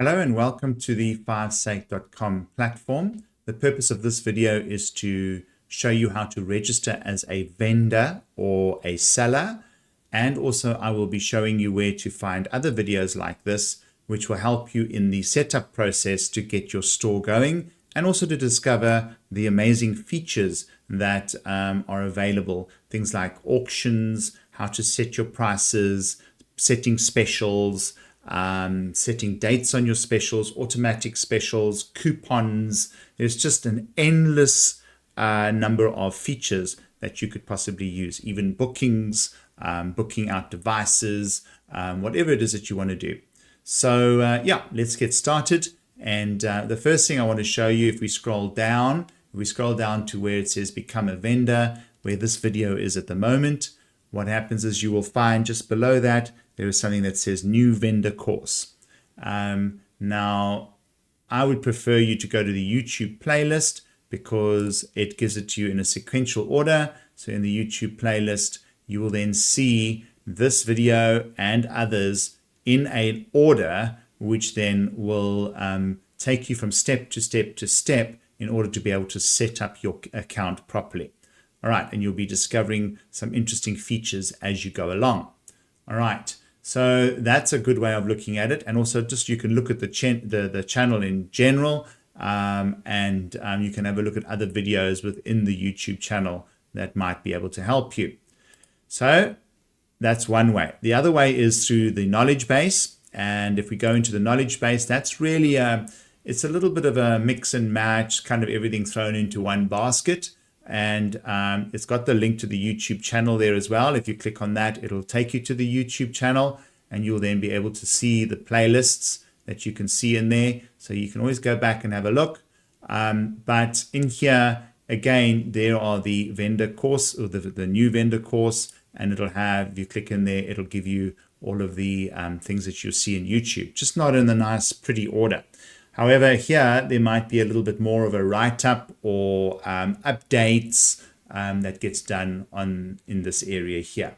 Hello and welcome to the Filesake.com platform. The purpose of this video is to show you how to register as a vendor or a seller, and also I will be showing you where to find other videos like this which will help you in the setup process to get your store going and also to discover the amazing features that are available. Things like auctions, how to set your prices, setting specials, setting dates on your specials, automatic specials, coupons. There's just an endless number of features that you could possibly use, even bookings, booking out devices, whatever it is that you want to do. So yeah, let's get started. And the first thing I want to show you, if we scroll down to where it says become a vendor, where this video is at the moment, what happens is you will find just below that there is something that says new vendor course. Now, I would prefer you to go to the YouTube playlist because it gives it to you in a sequential order. So in the YouTube playlist, you will then see this video and others in an order, which then will take you from step to step to step in order to be able to set up your account properly. All right, and you'll be discovering some interesting features as you go along. All right, so that's a good way of looking at it. And also just you can look at the channel in general, and you can have a look at other videos within the YouTube channel that might be able to help you. So that's one way. The other way is through the knowledge base. And if we go into the knowledge base, that's really, it's a little bit of a mix and match, kind of everything thrown into one basket. And it's got the link to the YouTube channel there as well. If you click on that, it'll take you to the YouTube channel and you'll then be able to see the playlists that you can see in there. So you can always go back and have a look. But in here, again, there are the vendor course or the new vendor course, and it'll have, if you click in there, it'll give you all of the things that you'll see in YouTube, just not in the nice, pretty order. However, here there might be a little bit more of a write-up or updates that gets done in this area here.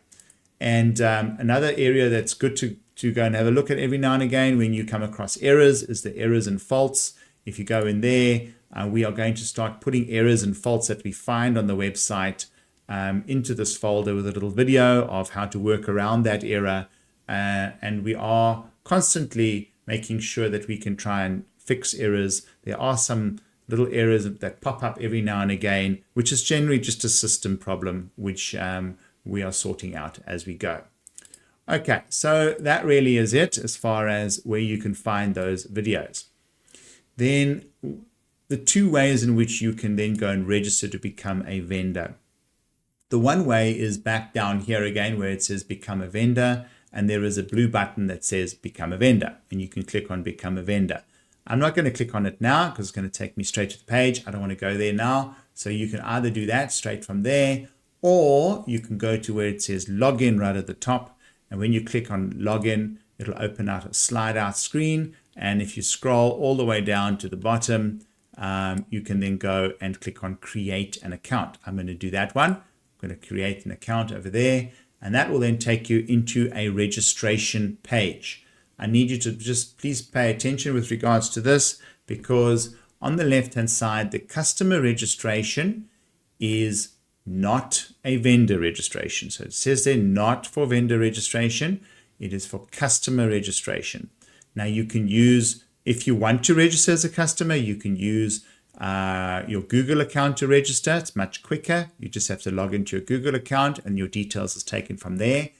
And another area that's good to go and have a look at every now and again when you come across errors is the errors and faults. If you go in there, we are going to start putting errors and faults that we find on the website into this folder with a little video of how to work around that error. And we are constantly making sure that we can try and fix errors. There are some little errors that pop up every now and again, which is generally just a system problem, which we are sorting out as we go. Okay, so that really is it as far as where you can find those videos. Then the two ways in which you can then go and register to become a vendor. The one way is back down here again where it says become a vendor, and there is a blue button that says become a vendor, and you can click on become a vendor. I'm not going to click on it now because it's going to take me straight to the page. I don't want to go there now. So you can either do that straight from there, or you can go to where it says login right at the top. And when you click on login, it'll open out a slide out screen. And if you scroll all the way down to the bottom, you can then go and click on create an account. I'm going to do that one. I'm going to create an account over there. And that will then take you into a registration page. I need you to just please pay attention with regards to this, because on the left-hand side, the customer registration is not a vendor registration. So it says they're not for vendor registration. It is for customer registration. Now you can use, if you want to register as a customer, you can use your Google account to register. It's much quicker. You just have to log into your Google account and your details is taken from there.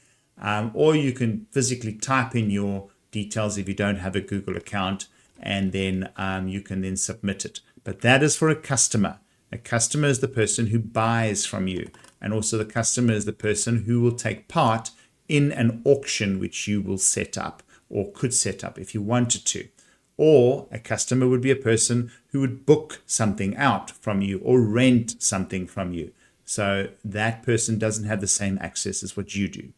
Or you can physically type in your details if you don't have a Google account, and then you can then submit it. But that is for a customer. A customer is the person who buys from you, and also the customer is the person who will take part in an auction which you will set up or could set up if you wanted to. Or a customer would be a person who would book something out from you or rent something from you. So that person doesn't have the same access as what you do.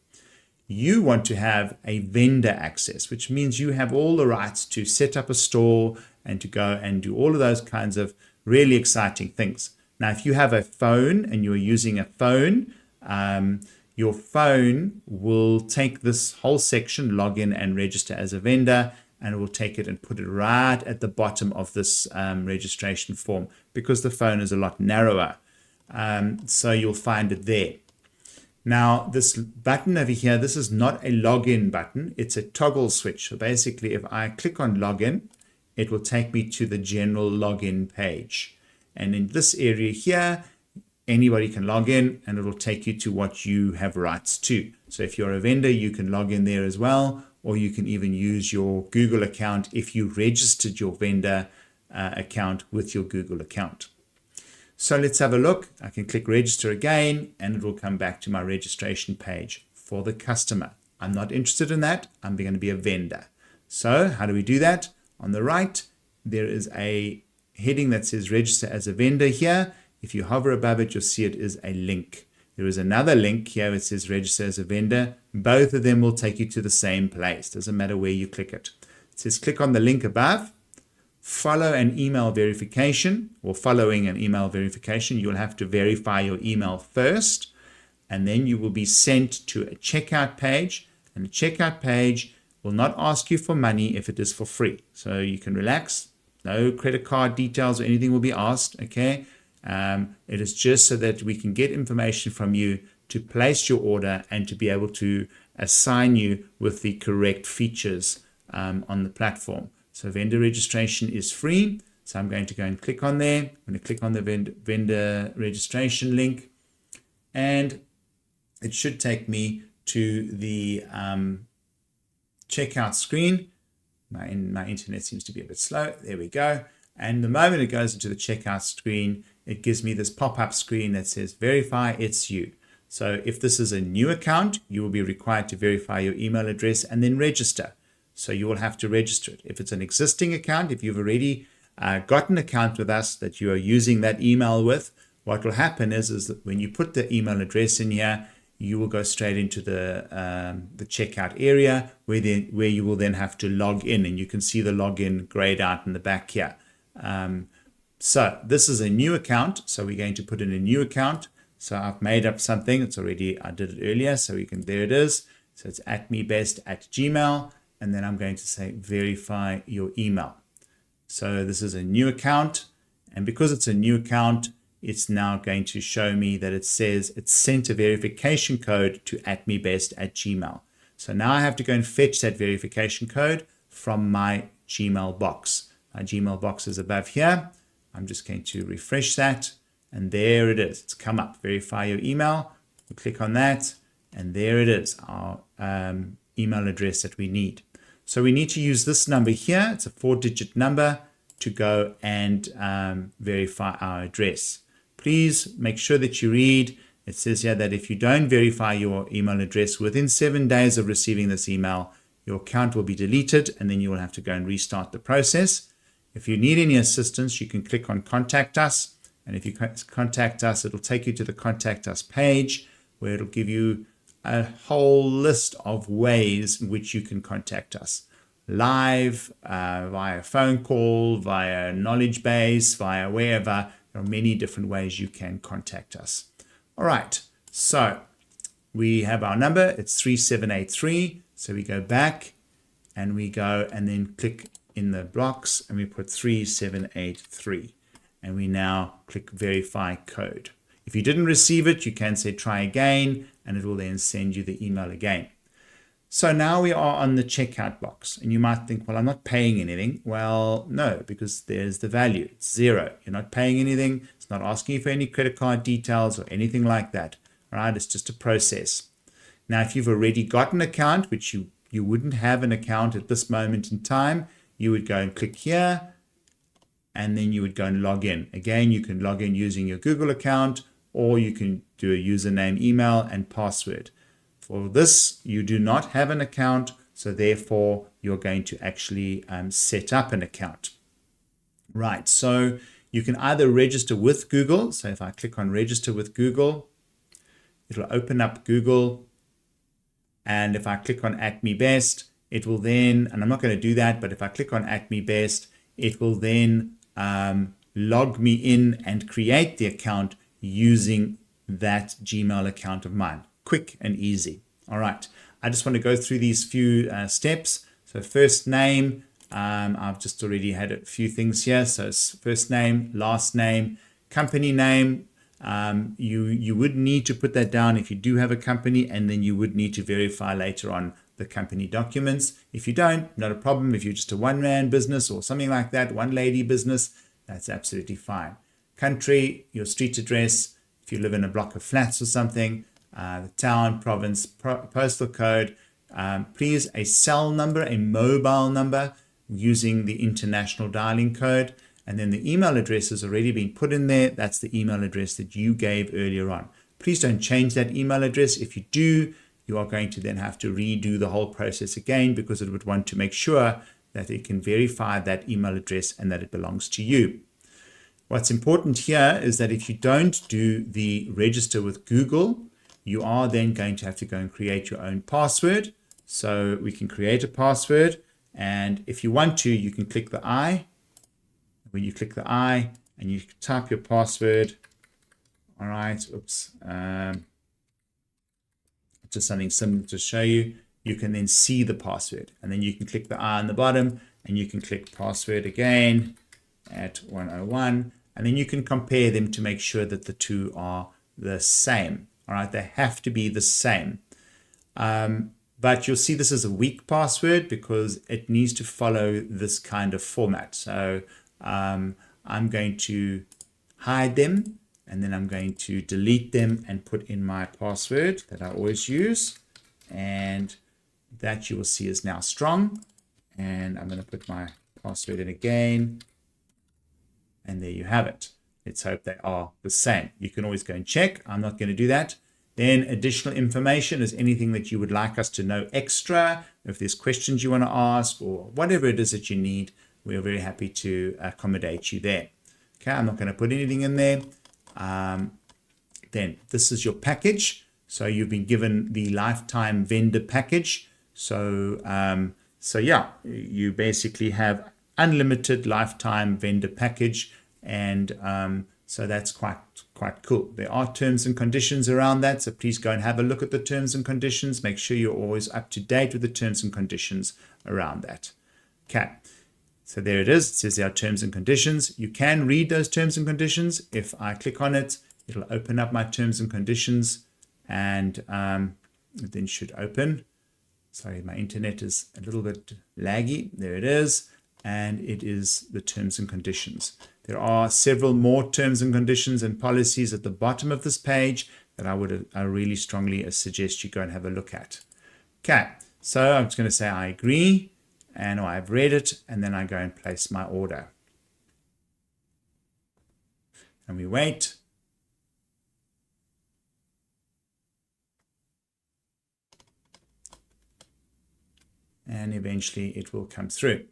You want to have a vendor access, which means you have all the rights to set up a store and to go and do all of those kinds of really exciting things. Now, if you have a phone and you're using a phone, your phone will take this whole section, log in and register as a vendor, and it will take it and put it right at the bottom of this registration form, because the phone is a lot narrower. So you'll find it there. Now, this button over here, this is not a login button. It's a toggle switch. So basically, if I click on login, it will take me to the general login page. And in this area here, anybody can log in, and it will take you to what you have rights to. So if you're a vendor, you can log in there as well, or you can even use your Google account if you registered your vendor account with your Google account. So let's have a look. I can click register again, and it will come back to my registration page for the customer. I'm not interested in that. I'm going to be a vendor. So how do we do that? On the right, there is a heading that says register as a vendor here. If you hover above it, you'll see it is a link. There is another link here that says register as a vendor. Both of them will take you to the same place. Doesn't matter where you click it. It says click on the link above. Follow an email verification, or following an email verification, you'll have to verify your email first, and then you will be sent to a checkout page, and the checkout page will not ask you for money if it is for free. So you can relax. No credit card details or anything will be asked, okay? It is just so that we can get information from you to place your order and to be able to assign you with the correct features on the platform. So vendor registration is free. So I'm going to go and click on there. I'm going to click on the vendor registration link, and it should take me to the checkout screen. My internet seems to be a bit slow. There we go. And the moment it goes into the checkout screen, it gives me this pop-up screen that says verify it's you. So if this is a new account, you will be required to verify your email address and then register. So you will have to register it. If it's an existing account, if you've already got an account with us that you are using that email with, what will happen is that when you put the email address in here, you will go straight into the checkout area where you will then have to log in, and you can see the login grayed out in the back here. So this is a new account, so we're going to put in a new account. So I've made up something. It's already, I did it earlier, so we can, there it is. So it's atmebest@gmail, and then I'm going to say verify your email. So this is a new account, and because it's a new account, it's now going to show me that it says it's sent a verification code to atmebest@gmail. So now I have to go and fetch that verification code from my Gmail box. My Gmail box is above here. I'm just going to refresh that, and there it is. It's come up, verify your email. We'll click on that, and there it is, our email address that we need. So we need to use this number here. It's a 4-digit number to go and verify our address. Please make sure that you read. It says here that if you don't verify your email address within 7 days of receiving this email, your account will be deleted, and then you will have to go and restart the process. If you need any assistance, you can click on Contact Us. And if you contact us, it'll take you to the Contact Us page, where it'll give you a whole list of ways in which you can contact us. Live, via phone call, via knowledge base, via wherever. There are many different ways you can contact us. All right, so we have our number. It's 3783. So we go back and we go and then click in the box and we put 3783. And we now click verify code. If you didn't receive it, you can say try again, and it will then send you the email again. So now we are on the checkout box, and you might think, well, I'm not paying anything. Well, no, because there's the value. It's 0. You're not paying anything. It's not asking you for any credit card details or anything like that. All right, it's just a process. Now, if you've already got an account, which you wouldn't have an account at this moment in time, you would go and click here, and then you would go and log in. Again, you can log in using your Google account, or you can do a username, email, and password. For this, you do not have an account, so therefore you're going to actually set up an account. Right, so you can either register with Google. So if I click on register with Google, it'll open up Google. And if I click on AtmeBest, it will then, and I'm not going to do that, but if I click on AtmeBest, it will then log me in and create the account using that Gmail account of mine. Quick and easy. All right. I just want to go through these few steps. So first name, I've just already had a few things here. So it's first name, last name, company name. You would need to put that down if you do have a company, and then you would need to verify later on the company documents. If you don't, not a problem. If you're just a one-man business or something like that, one-lady business, that's absolutely fine. Country, your street address, if you live in a block of flats or something, the town, province, postal code, please a cell number, a mobile number using the international dialing code, and then the email address has already been put in there. That's the email address that you gave earlier on. Please don't change that email address. If you do, you are going to then have to redo the whole process again, because it would want to make sure that it can verify that email address and that it belongs to you. What's important here is that if you don't do the register with Google, you are then going to have to go and create your own password. So we can create a password, and if you want to, you can click the I. When you click the I and you type your password, all right, oops, just something similar to show you, you can then see the password, and then you can click the I on the bottom and you can click password again at 101, and then you can compare them to make sure that the two are the same. All right, they have to be the same. But you'll see this is a weak password because it needs to follow this kind of format. So I'm going to hide them, and then I'm going to delete them and put in my password that I always use. And that you will see is now strong. And I'm going to put my password in again. And there you have it. Let's hope they are the same. You can always go and check. I'm not going to do that. Then additional information is anything that you would like us to know extra. If there's questions you want to ask or whatever it is that you need, we are very happy to accommodate you there. Okay, I'm not going to put anything in there. Then this is your package. So you've been given the lifetime vendor package. So yeah, you basically have unlimited lifetime vendor package, and so that's quite cool. There are terms and conditions around that, so please go and have a look at the terms and conditions. Make sure you're always up to date with the terms and conditions around that. Okay, so there it is. It says there are terms and conditions. You can read those terms and conditions. If I click on it, it'll open up my terms and conditions, and it then should open. Sorry, my internet is a little bit laggy. There it is. And it is the terms and conditions. There are several more terms and conditions and policies at the bottom of this page that I really strongly suggest you go and have a look at. Okay, so I'm just going to say I agree, and I've read it, and then I go and place my order. And we wait. And eventually it will come through.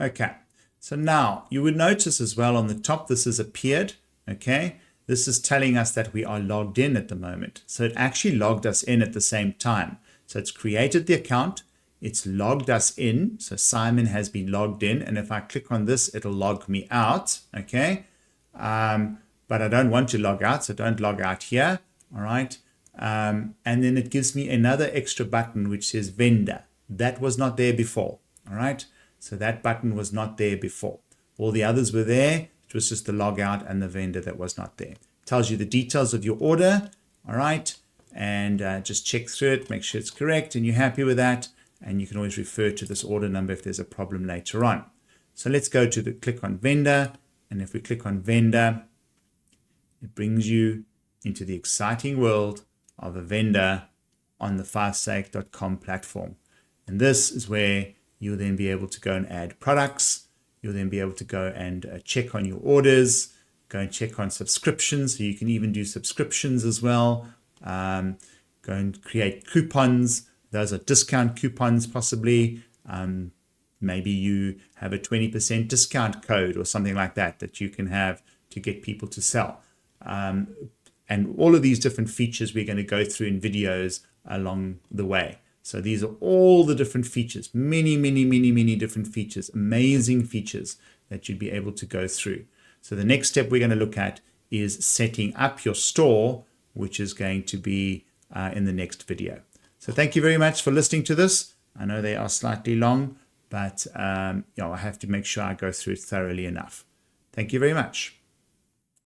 Okay, so now you would notice as well on the top, this has appeared. Okay, this is telling us that we are logged in at the moment. So it actually logged us in at the same time. So it's created the account, it's logged us in. So Simon has been logged in. And if I click on this, it'll log me out. Okay, but I don't want to log out, so don't log out here. All right, and then it gives me another extra button which says vendor. That was not there before. All right. So that button was not there before. All the others were there. It was just the log out and the vendor that was not there. It tells you the details of your order. All right. And just check through it, make sure it's correct and you're happy with that. And you can always refer to this order number if there's a problem later on. So let's go to the click on vendor. And if we click on vendor, it brings you into the exciting world of a vendor on the Fivesake.com platform. And this is where you'll then be able to go and add products. You'll then be able to go and check on your orders, go and check on subscriptions. So you can even do subscriptions as well. Go and create coupons. Those are discount coupons possibly. Maybe you have a 20% discount code or something like that that you can have to get people to sell. And all of these different features we're going to go through in videos along the way. So these are all the different features, many different features, amazing features that you'd be able to go through. So the next step we're going to look at is setting up your store, which is going to be in the next video. So thank you very much for listening to this. I know they are slightly long, but I have to make sure I go through it thoroughly enough. Thank you very much.